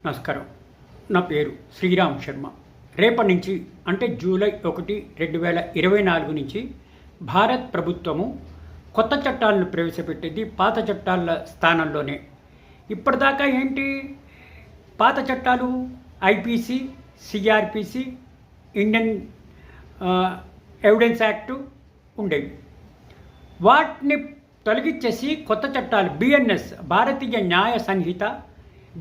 నమస్కారం. నా పేరు శ్రీరామ్ శర్మ. రేపటి నుంచి అంటే జూలై 1, 2024 నుంచి భారత్ ప్రభుత్వము కొత్త చట్టాలను ప్రవేశపెట్టింది పాత చట్టాల స్థానంలోనే. ఇప్పటిదాకా ఏంటి పాత చట్టాలు IPC, CrPC, Indian evidence act ఉండేవి. వాటిని తొలగించేసి కొత్త చట్టాలు బిఎన్ఎస్ భారతీయ న్యాయ సంహిత,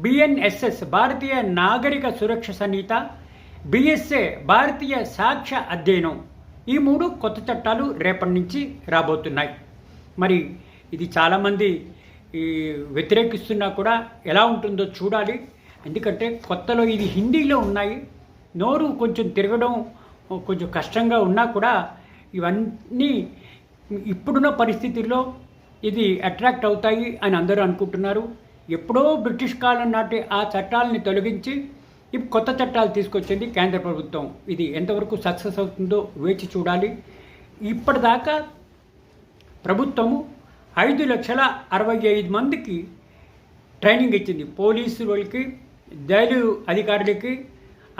బిఎన్ఎస్ఎస్ భారతీయ నాగరిక సురక్ష సంహిత, బిఎస్ఏ భారతీయ సాక్ష్య అధ్యయనం, ఈ 3 కొత్త చట్టాలు రేపటి నుంచి రాబోతున్నాయి. మరి ఇది చాలామంది వ్యతిరేకిస్తున్నా కూడా ఎలా ఉంటుందో చూడాలి. ఎందుకంటే కొత్తలో ఇది హిందీలో ఉన్నాయి, నోరు కొంచెం తిరగడం కొంచెం కష్టంగా ఉన్నా కూడా ఇవన్నీ ఇప్పుడున్న పరిస్థితుల్లో ఇది అట్రాక్ట్ అవుతాయి అని అందరూ అనుకుంటున్నారు. ఎప్పుడో బ్రిటిష్ కాలం నాటి ఆ చట్టాలని తొలగించి ఇప్పుడు కొత్త చట్టాలు తీసుకొచ్చింది కేంద్ర ప్రభుత్వం. ఇది ఎంతవరకు సక్సెస్ అవుతుందో వేచి చూడాలి. ఇప్పటిదాకా ప్రభుత్వము 5,65,000 మందికి ట్రైనింగ్ ఇచ్చింది. పోలీసు వాళ్ళకి, జైలు అధికారులకి,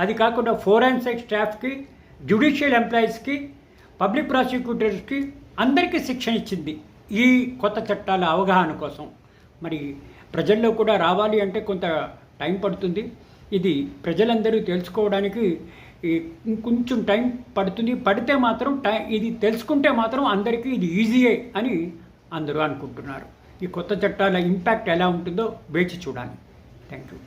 అది కాకుండా ఫోరెన్సిక్ స్టాఫ్కి, జ్యుడిషియల్ ఎంప్లాయీస్కి, పబ్లిక్ ప్రాసిక్యూటర్స్కి అందరికీ శిక్షణ ఇచ్చింది ఈ కొత్త చట్టాల అవగాహన కోసం. మరి ప్రజల్లో కూడా రావాలి అంటే కొంత టైం పడుతుంది. ఇది ప్రజలందరూ తెలుసుకోవడానికి కొంచెం టైం పడుతుంది. పడితే మాత్రం ఇది తెలుసుకుంటే మాత్రం అందరికీ ఇది ఈజీయే అని అందరూ అనుకుంటున్నారు. ఈ కొత్త చట్టాల ఇంపాక్ట్ ఎలా ఉంటుందో వేచి చూడాలి. Thank you.